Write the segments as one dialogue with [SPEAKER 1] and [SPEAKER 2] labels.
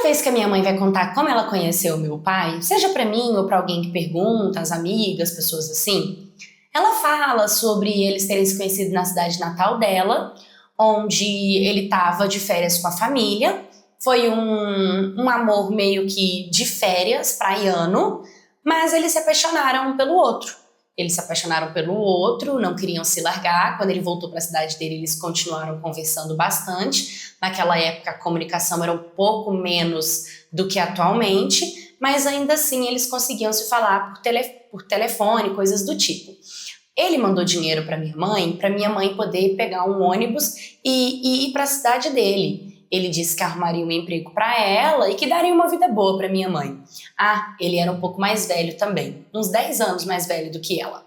[SPEAKER 1] vez que a minha mãe vai contar como ela conheceu o meu pai, seja pra mim ou pra alguém que pergunta, as amigas, pessoas assim, ela fala sobre eles terem se conhecido na cidade natal dela, onde ele estava de férias com a família. Foi um amor meio que de férias, praiano, mas eles se apaixonaram pelo outro. Eles se apaixonaram pelo outro, não queriam se largar. Quando ele voltou para a cidade dele, eles continuaram conversando bastante. Naquela época, a comunicação era um pouco menos do que atualmente, mas ainda assim eles conseguiam se falar por telefone, coisas do tipo. Ele mandou dinheiro para minha mãe poder pegar um ônibus e ir para a cidade dele. Ele disse que arrumaria um emprego para ela e que daria uma vida boa para minha mãe. Ah, ele era um pouco mais velho também, uns 10 anos mais velho do que ela.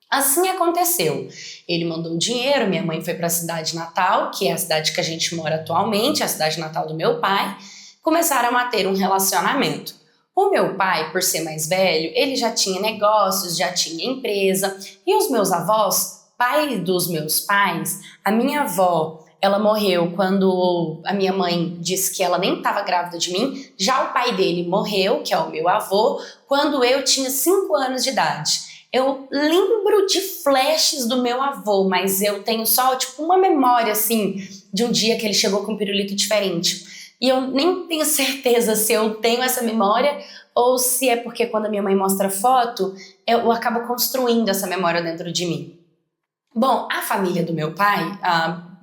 [SPEAKER 1] Assim aconteceu. Ele mandou o dinheiro, minha mãe foi para a cidade natal, que é a cidade que a gente mora atualmente, a cidade natal do meu pai. Começaram a ter um relacionamento. O meu pai, por ser mais velho, ele já tinha negócios, já tinha empresa. E os meus avós, pai dos meus pais, a minha avó, ela morreu quando a minha mãe disse que ela nem estava grávida de mim. Já o pai dele morreu, que é o meu avô, quando eu tinha 5 anos de idade. Eu lembro de flashes do meu avô, mas eu tenho só tipo uma memória assim de um dia que ele chegou com um pirulito diferente. E eu nem tenho certeza se eu tenho essa memória ou se é porque quando a minha mãe mostra foto, eu acabo construindo essa memória dentro de mim. Bom, a família do meu pai,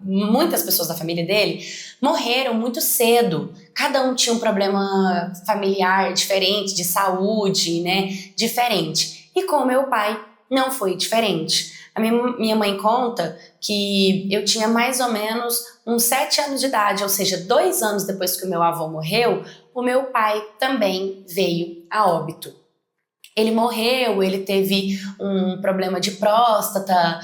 [SPEAKER 1] muitas pessoas da família dele morreram muito cedo. Cada um tinha um problema familiar diferente, de saúde, né? Diferente. E com o meu pai não foi diferente. A minha mãe conta que eu tinha mais ou menos uns 7 anos de idade, ou seja, 2 anos depois que o meu avô morreu, o meu pai também veio a óbito. Ele morreu, ele teve um problema de próstata,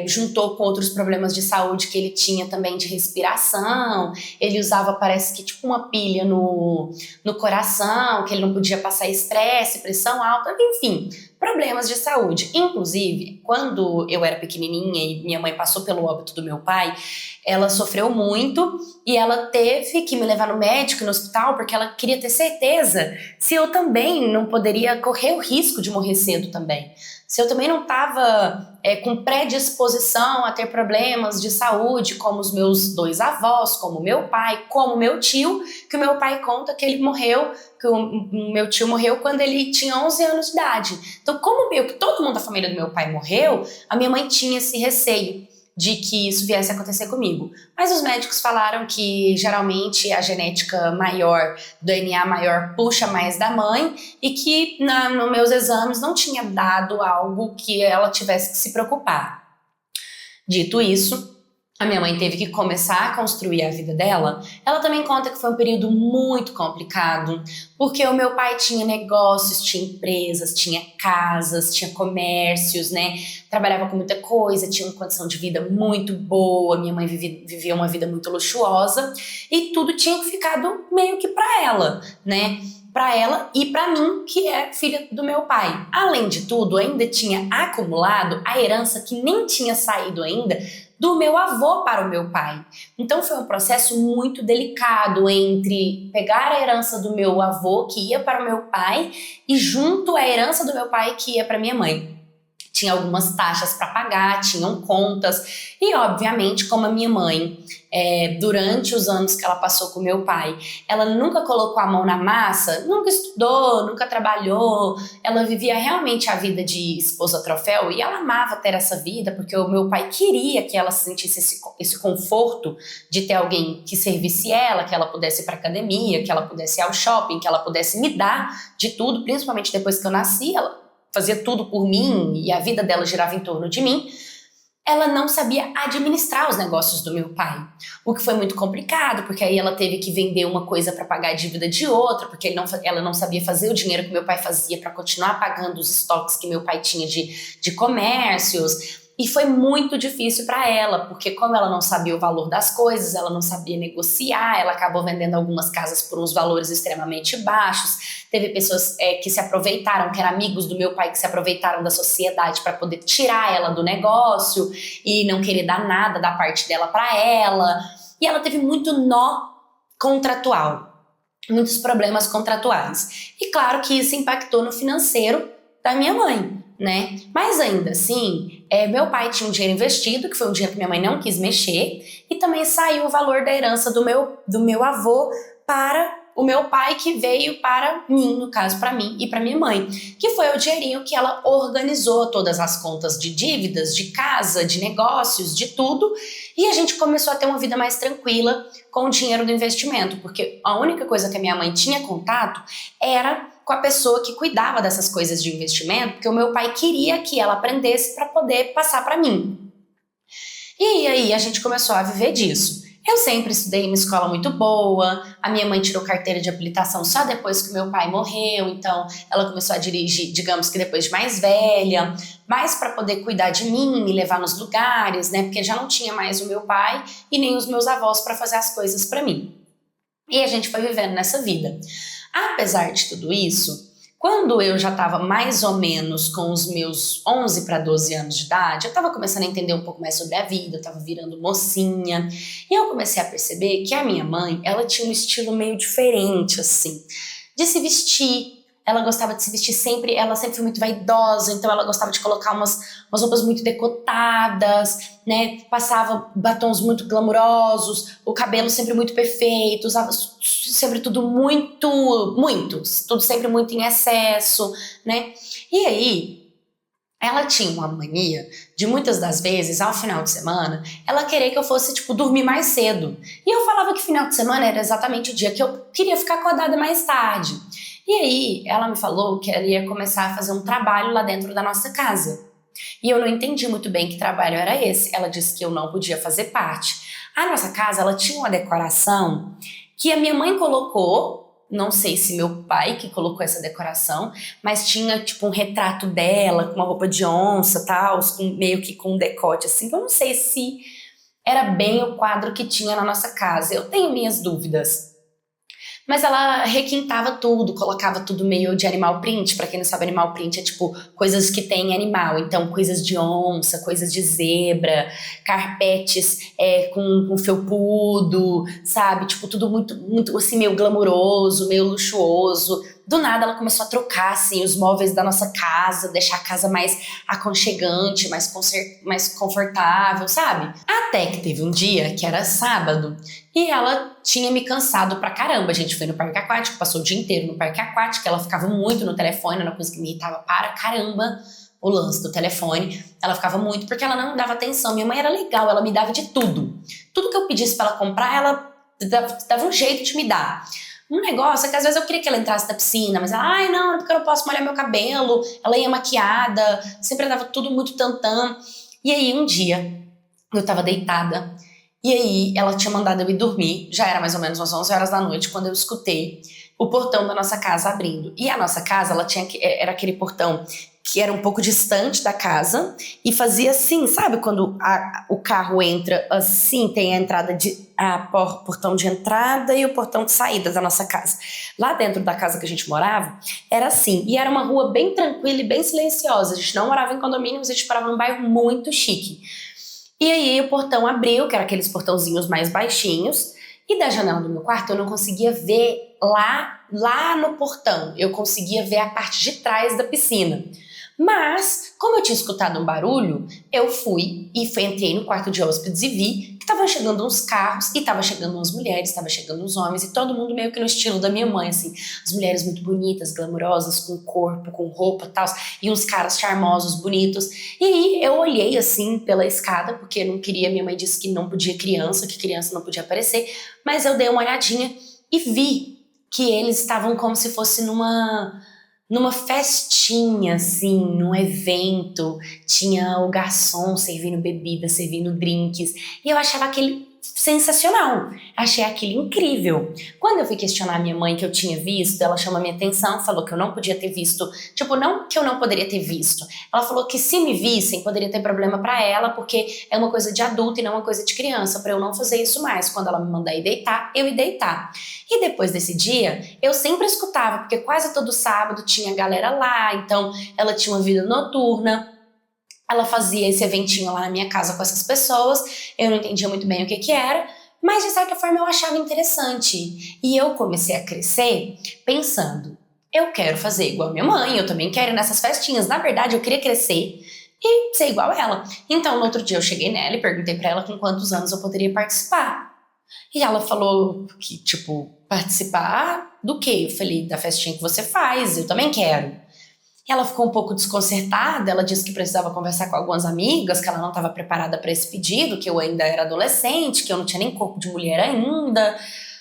[SPEAKER 1] juntou com outros problemas de saúde que ele tinha também de respiração. Ele usava, parece que tipo uma pilha no coração, que ele não podia passar estresse, pressão alta, enfim, problemas de saúde. Inclusive, quando eu era pequenininha e minha mãe passou pelo óbito do meu pai, ela sofreu muito e ela teve que me levar no médico, no hospital, porque ela queria ter certeza se eu também não poderia correr o risco de morrer cedo também. Se eu também não estava com predisposição a ter problemas de saúde, como os meus 2 avós, como meu pai, como meu tio, que o meu pai conta que ele morreu, que o meu tio morreu quando ele tinha 11 anos de idade. Então, como todo mundo da família do meu pai morreu, a minha mãe tinha esse receio de que isso viesse a acontecer comigo. Mas os médicos falaram que geralmente a genética maior, do DNA maior, puxa mais da mãe e que nos meus exames não tinha dado algo que ela tivesse que se preocupar. Dito isso, a minha mãe teve que começar a construir a vida dela. Ela também conta que foi um período muito complicado, porque o meu pai tinha negócios, tinha empresas, tinha casas, tinha comércios, né? Trabalhava com muita coisa, tinha uma condição de vida muito boa, minha mãe vivia uma vida muito luxuosa e tudo tinha ficado meio que pra ela, né? Para ela e para mim, que é filha do meu pai. Além de tudo, ainda tinha acumulado a herança que nem tinha saído ainda do meu avô para o meu pai. Então foi um processo muito delicado entre pegar a herança do meu avô que ia para o meu pai e junto a herança do meu pai que ia para minha mãe. Tinha algumas taxas para pagar, tinham contas e, obviamente, como a minha mãe, durante os anos que ela passou com meu pai, ela nunca colocou a mão na massa, nunca estudou, nunca trabalhou, ela vivia realmente a vida de esposa troféu e ela amava ter essa vida porque o meu pai queria que ela sentisse esse conforto de ter alguém que servisse ela, que ela pudesse ir para academia, que ela pudesse ir ao shopping, que ela pudesse me dar de tudo, principalmente depois que eu nasci, ela fazia tudo por mim e a vida dela girava em torno de mim. Ela não sabia administrar os negócios do meu pai, o que foi muito complicado, porque aí ela teve que vender uma coisa para pagar a dívida de outra, porque ela não sabia fazer o dinheiro que meu pai fazia para continuar pagando os estoques que meu pai tinha de comércios. E foi muito difícil para ela, porque como ela não sabia o valor das coisas, ela não sabia negociar, ela acabou vendendo algumas casas por uns valores extremamente baixos. Teve pessoas que se aproveitaram, que eram amigos do meu pai, que se aproveitaram da sociedade para poder tirar ela do negócio e não querer dar nada da parte dela para ela. E ela teve muito nó contratual. muitos problemas contratuais. E claro que isso impactou no financeiro da minha mãe, né? Mas ainda assim, meu pai tinha um dinheiro investido, que foi um dinheiro que minha mãe não quis mexer, e também saiu o valor da herança do meu avô para o meu pai, que veio para mim, no caso para mim e para minha mãe, que foi o dinheirinho que ela organizou todas as contas de dívidas, de casa, de negócios, de tudo, e a gente começou a ter uma vida mais tranquila com o dinheiro do investimento, porque a única coisa que a minha mãe tinha contato era com a pessoa que cuidava dessas coisas de investimento, porque o meu pai queria que ela aprendesse para poder passar para mim. E aí a gente começou a viver disso. Eu sempre estudei em uma escola muito boa, a minha mãe tirou carteira de habilitação só depois que o meu pai morreu, então ela começou a dirigir, digamos que depois de mais velha, mais para poder cuidar de mim, me levar nos lugares, né, porque já não tinha mais o meu pai e nem os meus avós para fazer as coisas para mim. E a gente foi vivendo nessa vida. Apesar de tudo isso, quando eu já estava mais ou menos com os meus 11 para 12 anos de idade, eu estava começando a entender um pouco mais sobre a vida, eu estava virando mocinha, e eu comecei a perceber que a minha mãe, ela tinha um estilo meio diferente, assim, de se vestir. Ela gostava de se vestir sempre, ela sempre foi muito vaidosa, então ela gostava de colocar umas roupas muito decotadas, né? Passava batons muito glamurosos, o cabelo sempre muito perfeito, usava sempre tudo tudo sempre muito em excesso, né? E aí, ela tinha uma mania de muitas das vezes, ao final de semana, ela querer que eu fosse, tipo, dormir mais cedo. E eu falava que final de semana era exatamente o dia que eu queria ficar acordada mais tarde. E aí, ela me falou que ela ia começar a fazer um trabalho lá dentro da nossa casa. E eu não entendi muito bem que trabalho era esse. Ela disse que eu não podia fazer parte. A nossa casa, ela tinha uma decoração que a minha mãe colocou, não sei se meu pai que colocou essa decoração, mas tinha tipo um retrato dela com uma roupa de onça, tal, meio que com um decote assim. Eu não sei se era bem o quadro que tinha na nossa casa. Eu tenho minhas dúvidas. Mas ela requintava tudo, colocava tudo meio de animal print. Pra quem não sabe, animal print é tipo coisas que tem animal. Então, coisas de onça, coisas de zebra, carpetes com felpudo, sabe? Tipo, tudo muito assim, meio glamuroso, meio luxuoso. Do nada ela começou a trocar assim, os móveis da nossa casa, deixar a casa mais aconchegante, mais confortável, sabe? Até que teve um dia, que era sábado, e ela tinha me cansado pra caramba. A gente foi no parque aquático, passou o dia inteiro no parque aquático, ela ficava muito no telefone, era uma coisa que me irritava para caramba, o lance do telefone. Ela ficava muito, porque ela não me dava atenção. Minha mãe era legal, ela me dava de tudo. Tudo que eu pedisse pra ela comprar, ela dava um jeito de me dar. Um negócio é que às vezes eu queria que ela entrasse na piscina, mas ela, ai não, porque eu não posso molhar meu cabelo, ela ia maquiada, sempre dava tudo muito tantã. E aí um dia, eu tava deitada, e aí ela tinha mandado eu ir dormir, já era mais ou menos umas 11 horas da noite, quando eu escutei o portão da nossa casa abrindo. E a nossa casa, era aquele portão que era um pouco distante da casa e fazia assim, sabe quando o carro entra assim, tem a entrada portão de entrada e o portão de saída da nossa casa. Lá dentro da casa que a gente morava, era assim, e era uma rua bem tranquila e bem silenciosa. A gente não morava em condomínio, mas a gente morava num bairro muito chique. E aí o portão abriu, que era aqueles portãozinhos mais baixinhos, e da janela do meu quarto eu não conseguia ver lá no portão, eu conseguia ver a parte de trás da piscina. Mas, como eu tinha escutado um barulho, eu entrei no quarto de hóspedes e vi que estavam chegando uns carros, e estavam chegando umas mulheres, estavam chegando uns homens, e todo mundo meio que no estilo da minha mãe, assim. As mulheres muito bonitas, glamurosas, com corpo, com roupa e tal, e uns caras charmosos, bonitos. E aí eu olhei, assim, pela escada, porque eu não queria, minha mãe disse que não podia criança, que criança não podia aparecer, mas eu dei uma olhadinha e vi que eles estavam como se fosse numa festinha, assim, num evento, tinha o garçom servindo bebida, servindo drinks, e eu achava aquele sensacional, achei aquilo incrível. Quando eu fui questionar a minha mãe que eu tinha visto, ela chamou a minha atenção, falou que eu não podia ter visto, tipo, não que eu não poderia ter visto, ela falou que se me vissem, poderia ter problema pra ela, porque é uma coisa de adulto e não uma coisa de criança, pra eu não fazer isso mais. Quando ela me mandar ir deitar, eu ir deitar. E depois desse dia, eu sempre escutava, porque quase todo sábado tinha galera lá, então ela tinha uma vida noturna, ela fazia esse eventinho lá na minha casa com essas pessoas, eu não entendia muito bem o que era, Mas de certa forma eu achava interessante. E eu comecei a crescer pensando, eu quero fazer igual a minha mãe, eu também quero ir nessas festinhas. Na verdade, eu queria crescer e ser igual a ela. Então, no outro dia eu cheguei nela e perguntei pra ela com quantos anos eu poderia participar. E ela falou que, tipo, participar do quê? Eu falei, da festinha que você faz, eu também quero. Ela ficou um pouco desconcertada, ela disse que precisava conversar com algumas amigas, que ela não estava preparada para esse pedido, que eu ainda era adolescente, que eu não tinha nem corpo de mulher ainda.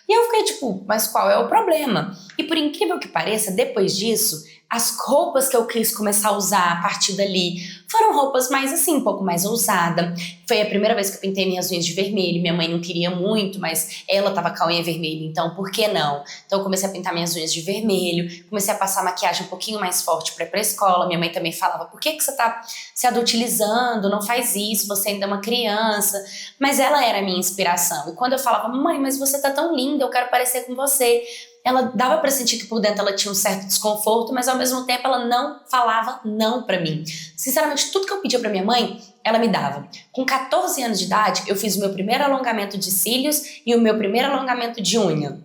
[SPEAKER 1] E eu fiquei tipo, mas qual é o problema? E por incrível que pareça, depois disso, as roupas que eu quis começar a usar a partir dali foram roupas mais assim, um pouco mais ousada. Foi a primeira vez que eu pintei minhas unhas de vermelho. Minha mãe não queria muito, mas ela tava com a unha vermelha, então por que não? Então eu comecei a pintar minhas unhas de vermelho, comecei a passar maquiagem um pouquinho mais forte pra ir pra escola. Minha mãe também falava, por que você tá se adultilizando? Não faz isso, você ainda é uma criança. Mas ela era a minha inspiração. E quando eu falava, mãe, mas você tá tão linda, eu quero parecer com você, ela dava pra sentir que por dentro ela tinha um certo desconforto, mas ao mesmo tempo ela não falava não pra mim. Sinceramente, tudo que eu pedia pra minha mãe, ela me dava. Com 14 anos de idade, eu fiz o meu primeiro alongamento de cílios e o meu primeiro alongamento de unha.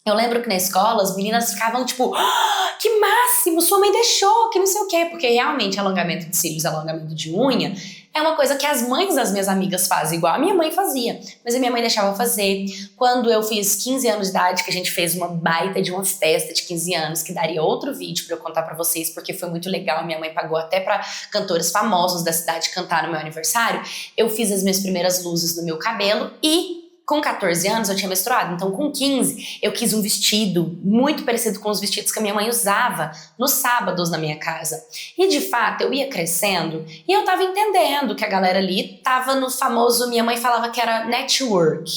[SPEAKER 1] Eu lembro que na escola as meninas ficavam tipo, oh, que máximo, sua mãe deixou, que não sei o quê, porque realmente alongamento de cílios, alongamento de unha é uma coisa que as mães das minhas amigas fazem, igual a minha mãe fazia, mas a minha mãe deixava fazer. Quando eu fiz 15 anos de idade, que a gente fez uma baita de uma festa de 15 anos, que daria outro vídeo pra eu contar pra vocês, porque foi muito legal, minha mãe pagou até pra cantores famosos da cidade cantar no meu aniversário, eu fiz as minhas primeiras luzes no meu cabelo e com 14 anos eu tinha menstruado, então com 15 eu quis um vestido muito parecido com os vestidos que a minha mãe usava nos sábados na minha casa. E de fato eu ia crescendo e eu tava entendendo que a galera ali tava no famoso, minha mãe falava que era network,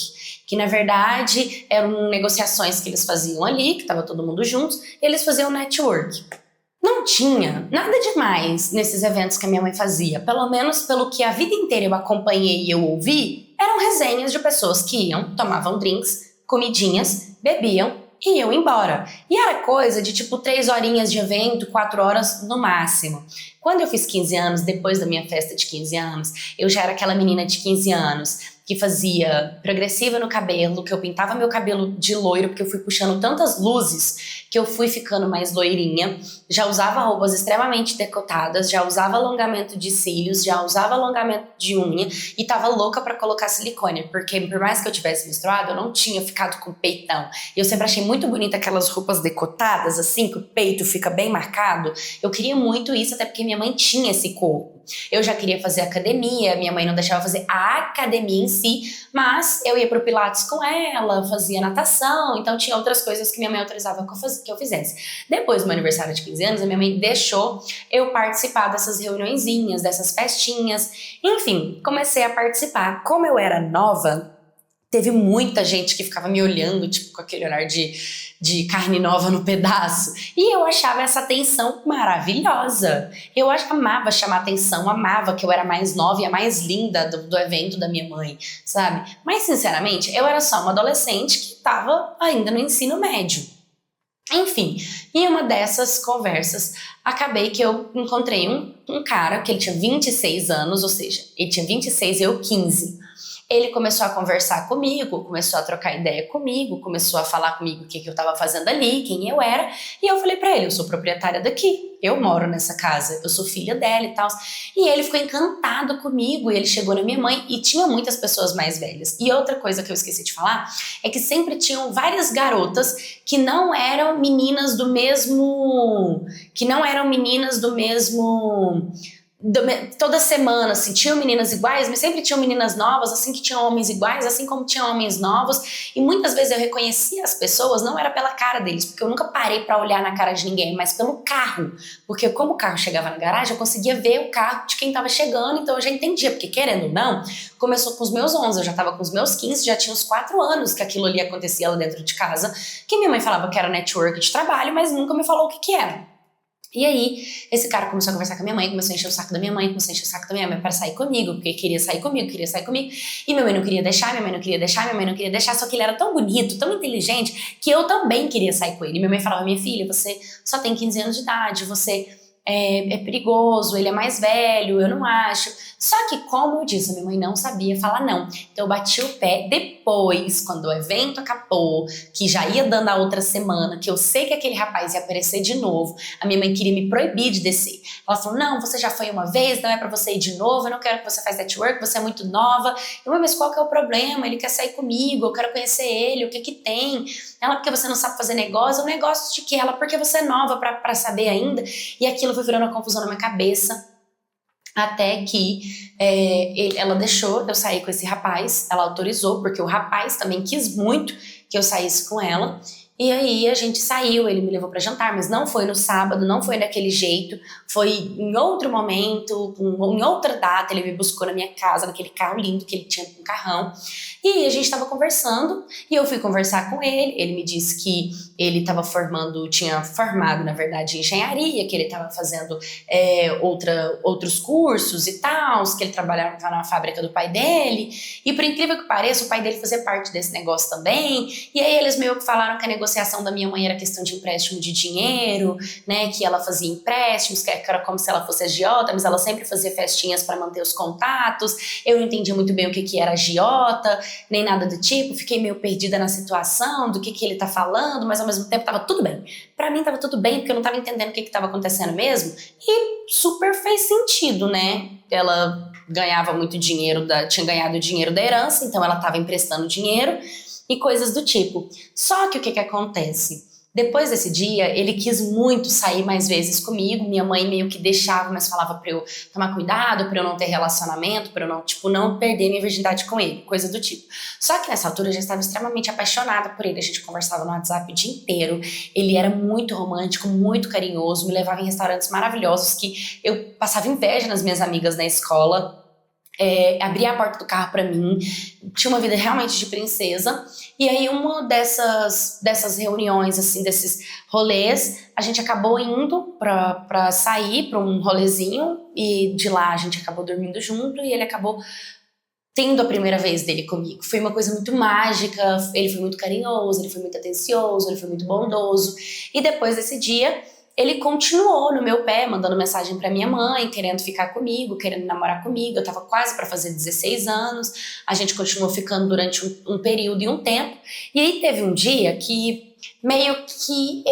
[SPEAKER 1] que na verdade eram negociações que eles faziam ali, que tava todo mundo juntos, e eles faziam network. Não tinha nada demais nesses eventos que a minha mãe fazia, pelo menos pelo que a vida inteira eu acompanhei e eu ouvi, eram resenhas de pessoas que iam, tomavam drinks, comidinhas, bebiam e iam embora. E era coisa de tipo 3 horinhas de evento, 4 horas no máximo. Quando eu fiz 15 anos, depois da minha festa de 15 anos, eu já era aquela menina de 15 anos que fazia progressiva no cabelo, que eu pintava meu cabelo de loiro, porque eu fui puxando tantas luzes que eu fui ficando mais loirinha, já usava roupas extremamente decotadas, já usava alongamento de cílios, já usava alongamento de unha e tava louca pra colocar silicone, porque por mais que eu tivesse menstruado, eu não tinha ficado com peitão. E eu sempre achei muito bonita aquelas roupas decotadas, assim, que o peito fica bem marcado. Eu queria muito isso, até porque minha mãe tinha esse corpo. Eu já queria fazer academia, minha mãe não deixava fazer a academia em si, mas eu ia pro Pilates com ela, fazia natação, então tinha outras coisas que minha mãe autorizava que eu fizesse. Depois do meu aniversário de 15 anos, a minha mãe deixou eu participar dessas reuniõezinhas, dessas festinhas, enfim, comecei a participar. Como eu era nova, teve muita gente que ficava me olhando, tipo, com aquele olhar de carne nova no pedaço. E eu achava essa atenção maravilhosa. Eu amava chamar atenção, amava que eu era mais nova e a mais linda do evento da minha mãe, sabe? Mas, sinceramente, eu era só uma adolescente que estava ainda no ensino médio. Enfim, em uma dessas conversas, acabei que eu encontrei um cara que ele tinha 26 anos, ou seja, ele tinha 26 e eu 15. Ele começou a conversar comigo, começou a trocar ideia comigo, começou a falar comigo o que eu estava fazendo ali, quem eu era, e eu falei pra ele, eu sou proprietária daqui, eu moro nessa casa, eu sou filha dela e tal. E ele ficou encantado comigo, e ele chegou na minha mãe, e tinha muitas pessoas mais velhas. E outra coisa que eu esqueci de falar, é que sempre tinham várias garotas que não eram meninas do mesmo... toda semana, assim, tinham meninas iguais, mas sempre tinham meninas novas, assim que tinham homens iguais, assim como tinham homens novos, e muitas vezes eu reconhecia as pessoas, não era pela cara deles, porque eu nunca parei pra olhar na cara de ninguém, mas pelo carro, porque como o carro chegava na garagem, eu conseguia ver o carro de quem tava chegando, então eu já entendia, porque querendo ou não, começou com os meus 11, eu já tava com os meus 15, já tinha uns 4 anos que aquilo ali acontecia lá dentro de casa, que minha mãe falava que era network de trabalho, mas nunca me falou o que era. E aí, esse cara começou a conversar com a minha mãe, começou a encher o saco da minha mãe, começou a encher o saco da minha mãe para sair comigo, porque queria sair comigo. E minha mãe não queria deixar, só que ele era tão bonito, tão inteligente, que eu também queria sair com ele. Minha mãe falava, minha filha, você só tem 15 anos de idade, você é perigoso, ele é mais velho, eu não acho. Só que, como eu disse, a minha mãe não sabia falar não. Então eu bati o pé depois, quando o evento acabou, que já ia dando a outra semana, que eu sei que aquele rapaz ia aparecer de novo, a minha mãe queria me proibir de descer. Ela falou, não, você já foi uma vez, não é pra você ir de novo, eu não quero que você faça network, você é muito nova. Eu, mas qual que é o problema? Ele quer sair comigo, eu quero conhecer ele, o que que tem? Ela, porque você não sabe fazer negócio, o negócio de que ela, porque você é nova pra saber ainda. E aquilo foi virando uma confusão na minha cabeça. Até que ela deixou eu sair com esse rapaz, ela autorizou, porque o rapaz também quis muito que eu saísse com ela. E aí a gente saiu, ele me levou pra jantar, mas não foi no sábado, não foi daquele jeito, foi em outro momento, em outra data, ele me buscou na minha casa, naquele carro lindo que ele tinha, um carrão. E a gente tava conversando, e eu fui conversar com ele me disse que ele tava tinha formado, na verdade, em engenharia, que ele tava fazendo outros cursos e tal, que ele trabalhava na fábrica do pai dele, e por incrível que pareça, o pai dele fazia parte desse negócio também, e aí eles meio que falaram que a negociação da minha mãe era questão de empréstimo de dinheiro, né, que ela fazia empréstimos, que era como se ela fosse agiota, mas ela sempre fazia festinhas para manter os contatos. Eu não entendia muito bem o que era agiota, nem nada do tipo, fiquei meio perdida na situação, do que ele tá falando, mas ao mesmo tempo tava tudo bem. Pra mim tava tudo bem, porque eu não tava entendendo o que tava acontecendo mesmo, e super fez sentido, né? Ela ganhava muito dinheiro, tinha ganhado dinheiro da herança, então ela tava emprestando dinheiro, e coisas do tipo. Só que o que acontece? Depois desse dia, ele quis muito sair mais vezes comigo, minha mãe meio que deixava, mas falava pra eu tomar cuidado, pra eu não ter relacionamento, pra eu não perder minha virgindade com ele, coisa do tipo. Só que nessa altura eu já estava extremamente apaixonada por ele, a gente conversava no WhatsApp o dia inteiro, ele era muito romântico, muito carinhoso, me levava em restaurantes maravilhosos que eu passava inveja nas minhas amigas na escola. Abria a porta do carro pra mim, tinha uma vida realmente de princesa. E aí uma dessas reuniões, assim, desses rolês, a gente acabou indo pra sair pra um rolezinho, e de lá a gente acabou dormindo junto, e ele acabou tendo a primeira vez dele comigo. Foi uma coisa muito mágica, ele foi muito carinhoso, ele foi muito atencioso, ele foi muito bondoso. E depois desse dia, ele continuou no meu pé, mandando mensagem pra minha mãe, querendo ficar comigo, querendo namorar comigo. Eu tava quase pra fazer 16 anos, a gente continuou ficando durante um período e um tempo. E aí teve um dia que meio que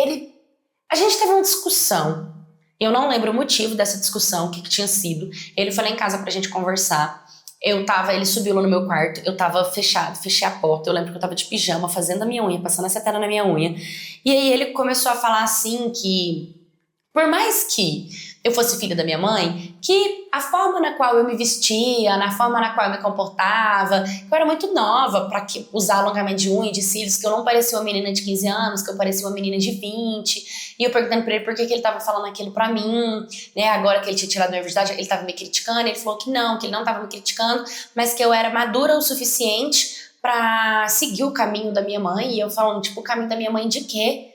[SPEAKER 1] a gente teve uma discussão. Eu não lembro o motivo dessa discussão, o que tinha sido. Ele foi lá em casa pra gente conversar. Ele subiu lá no meu quarto, eu tava fechei a porta, eu lembro que eu tava de pijama, fazendo a minha unha, passando a cetera na minha unha. E aí ele começou a falar assim que, por mais que eu fosse filha da minha mãe, que a forma na qual eu me vestia, na forma na qual eu me comportava, que eu era muito nova pra usar alongamento de unha e de cílios, que eu não parecia uma menina de 15 anos, que eu parecia uma menina de 20. E eu perguntando pra ele por que ele tava falando aquilo pra mim, né? Agora que ele tinha tirado a minha virgindade, ele tava me criticando, ele falou que ele não tava me criticando, mas que eu era madura o suficiente pra seguir o caminho da minha mãe. E eu falando, tipo, o caminho da minha mãe de quê?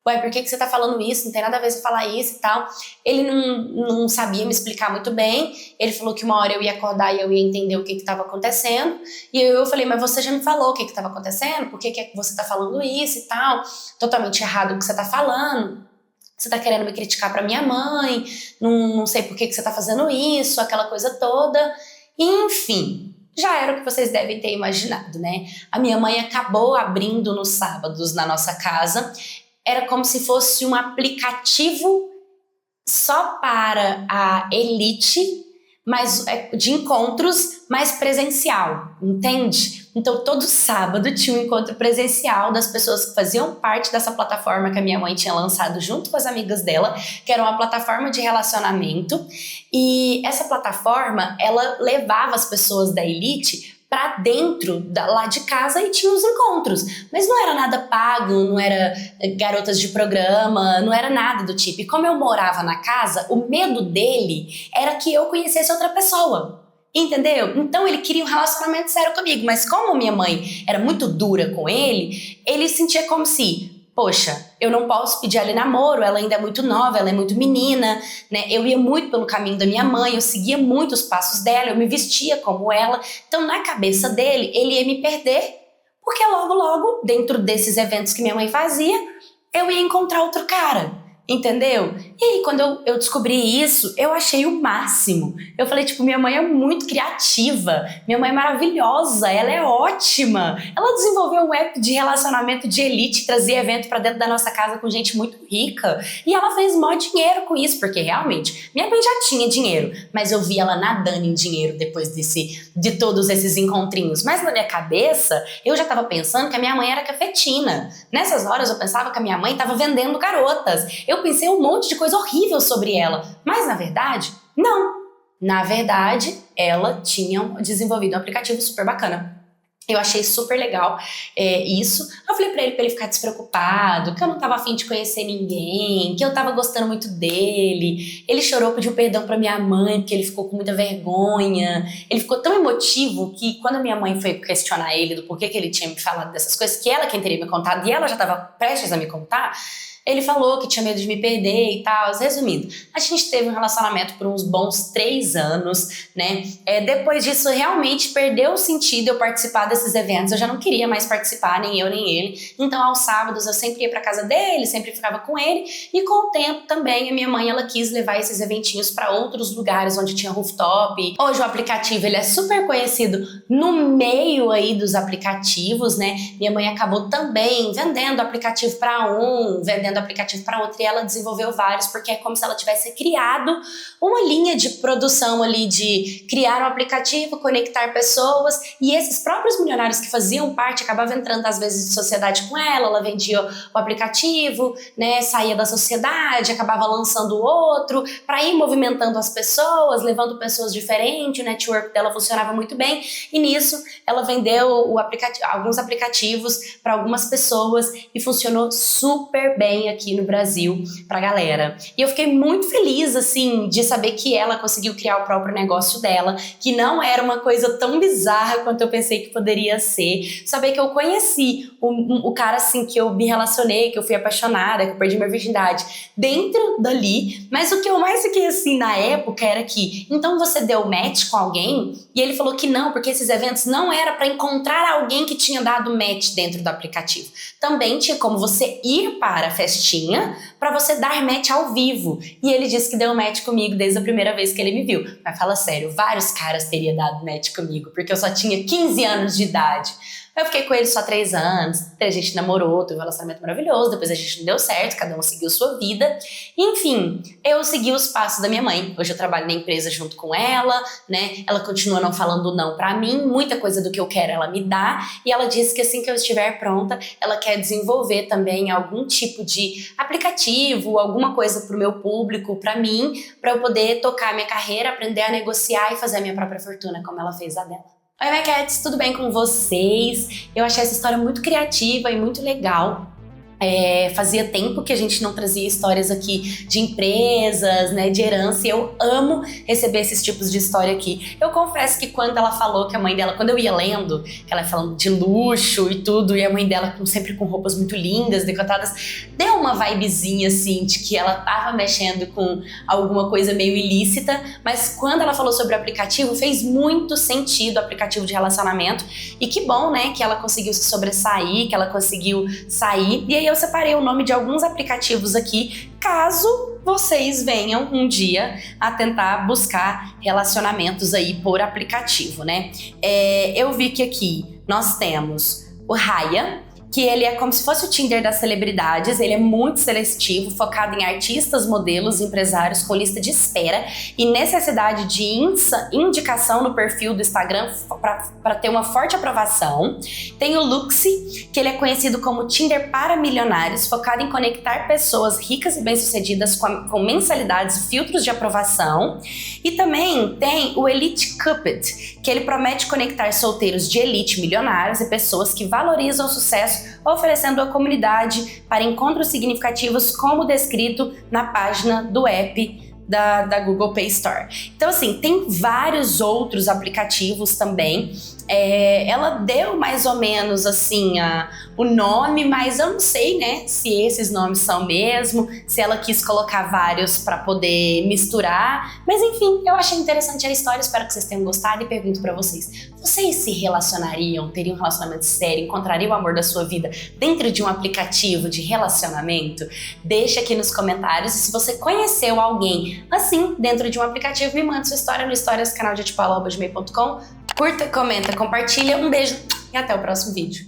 [SPEAKER 1] Ué, por que você tá falando isso? Não tem nada a ver você falar isso e tal. Ele não sabia me explicar muito bem. Ele falou que uma hora eu ia acordar e eu ia entender o que tava acontecendo. E eu falei, mas você já me falou o que tava acontecendo? Por que você tá falando isso e tal? Totalmente errado o que você tá falando. Você tá querendo me criticar pra minha mãe. Não sei por que você tá fazendo isso, aquela coisa toda. Enfim, já era o que vocês devem ter imaginado, né? A minha mãe acabou abrindo nos sábados na nossa casa. Era como se fosse um aplicativo só para a elite, mas de encontros mais presencial, entende? Então todo sábado tinha um encontro presencial das pessoas que faziam parte dessa plataforma que a minha mãe tinha lançado junto com as amigas dela, que era uma plataforma de relacionamento, e essa plataforma, ela levava as pessoas da elite pra dentro lá de casa e tinha os encontros, mas não era nada pago, não era garotas de programa, não era nada do tipo. E como eu morava na casa, o medo dele era que eu conhecesse outra pessoa, entendeu? Então ele queria um relacionamento sério comigo, mas como minha mãe era muito dura com ele sentia como se, poxa, eu não posso pedir ela em namoro, ela ainda é muito nova, ela é muito menina, né? Eu ia muito pelo caminho da minha mãe, eu seguia muito os passos dela, eu me vestia como ela. Então, na cabeça dele, ele ia me perder, porque logo, dentro desses eventos que minha mãe fazia, eu ia encontrar outro cara. Entendeu? E aí, quando eu descobri isso, eu achei o máximo. Eu falei, tipo, minha mãe é muito criativa, minha mãe é maravilhosa, ela é ótima. Ela desenvolveu um app de relacionamento de elite, trazia evento pra dentro da nossa casa com gente muito rica. E ela fez mó dinheiro com isso, porque realmente, minha mãe já tinha dinheiro, mas eu vi ela nadando em dinheiro depois de todos esses encontrinhos. Mas na minha cabeça, eu já tava pensando que a minha mãe era cafetina. Nessas horas eu pensava que a minha mãe tava vendendo garotas. Eu pensei um monte de coisa horrível sobre ela, mas na verdade, não. Na verdade, ela tinha desenvolvido um aplicativo super bacana. Eu achei super legal isso. Eu falei pra ele ficar despreocupado, que eu não tava afim de conhecer ninguém, que eu tava gostando muito dele. Ele chorou, pediu perdão pra minha mãe, porque ele ficou com muita vergonha. Ele ficou tão emotivo que quando a minha mãe foi questionar ele do porquê que ele tinha me falado dessas coisas, que ela quem teria me contado, e ela já tava prestes a me contar, ele falou que tinha medo de me perder e tal. Resumindo, a gente teve um relacionamento por uns bons 3 anos, né? Depois disso, realmente perdeu o sentido eu participar desses eventos. Eu já não queria mais participar, nem eu, nem ele. Então, aos sábados, eu sempre ia pra casa dele, sempre ficava com ele. E com o tempo também, a minha mãe, ela quis levar esses eventinhos para outros lugares onde tinha rooftop. Hoje o aplicativo, ele é super conhecido no meio aí dos aplicativos, né? Minha mãe acabou também vendendo aplicativo para vendendo aplicativo para outro, e ela desenvolveu vários, porque é como se ela tivesse criado uma linha de produção ali, de criar um aplicativo, conectar pessoas, e esses próprios milionários que faziam parte acabavam entrando às vezes de sociedade com ela vendia o aplicativo, né, saía da sociedade, acabava lançando outro, para ir movimentando as pessoas, levando pessoas diferentes, o network dela funcionava muito bem, e nisso ela vendeu alguns aplicativos para algumas pessoas, e funcionou super bem aqui no Brasil pra galera. E eu fiquei muito feliz, assim, de saber que ela conseguiu criar o próprio negócio dela, que não era uma coisa tão bizarra quanto eu pensei que poderia ser. Saber que eu conheci o cara, assim, que eu me relacionei, que eu fui apaixonada, que eu perdi minha virgindade dentro dali. Mas o que eu mais fiquei, assim, na época era que, então você deu match com alguém? E ele falou que não, porque esses eventos não era pra encontrar alguém que tinha dado match dentro do aplicativo. Também tinha como você ir para a festinha para você dar match ao vivo. E ele disse que deu match comigo desde a primeira vez que ele me viu. Mas fala sério, vários caras teriam dado match comigo, porque eu só tinha 15 anos de idade. Eu fiquei com ele só 3 anos, a gente namorou, teve um relacionamento maravilhoso, depois a gente não deu certo, cada um seguiu sua vida. Enfim, eu segui os passos da minha mãe. Hoje eu trabalho na empresa junto com ela, né? Ela continua não falando não pra mim, muita coisa do que eu quero ela me dá, e ela disse que assim que eu estiver pronta, ela quer desenvolver também algum tipo de aplicativo, alguma coisa pro meu público, pra mim, pra eu poder tocar a minha carreira, aprender a negociar e fazer a minha própria fortuna, como ela fez a dela. Oi, minha cats, tudo bem com vocês? Eu achei essa história muito criativa e muito legal. Fazia tempo que a gente não trazia histórias aqui de empresas, né, de herança, e eu amo receber esses tipos de história aqui. Eu confesso que quando ela falou que a mãe dela, quando eu ia lendo, que ela ia falando de luxo e tudo, e a mãe dela sempre com roupas muito lindas, decotadas, deu uma vibezinha assim, de que ela tava mexendo com alguma coisa meio ilícita, mas quando ela falou sobre o aplicativo, fez muito sentido, o aplicativo de relacionamento, e que bom, né, que ela conseguiu se sobressair, que ela conseguiu sair, e aí eu separei o nome de alguns aplicativos aqui, caso vocês venham um dia a tentar buscar relacionamentos aí por aplicativo, né? Eu vi que aqui nós temos o Raya, que ele é como se fosse o Tinder das celebridades, ele é muito seletivo, focado em artistas, modelos, empresários com lista de espera e necessidade de indicação no perfil do Instagram para ter uma forte aprovação. Tem o Luxy, que ele é conhecido como Tinder para milionários, focado em conectar pessoas ricas e bem-sucedidas com mensalidades e filtros de aprovação. E também tem o Elite Cupid, que ele promete conectar solteiros de elite milionários e pessoas que valorizam o sucesso, oferecendo à comunidade para encontros significativos, como descrito na página do app da Google Play Store. Então, assim, tem vários outros aplicativos também. ela deu mais ou menos assim o nome, mas eu não sei, né, se esses nomes são mesmo, se ela quis colocar vários para poder misturar, mas enfim, eu achei interessante a história, espero que vocês tenham gostado e pergunto para vocês se relacionariam, teriam um relacionamento sério, encontrariam o amor da sua vida dentro de um aplicativo de relacionamento? Deixa aqui nos comentários, e se você conheceu alguém assim dentro de um aplicativo, me manda sua história no historias.canaldetipau@gmail.com. Curta, comenta, compartilha. Um beijo e até o próximo vídeo.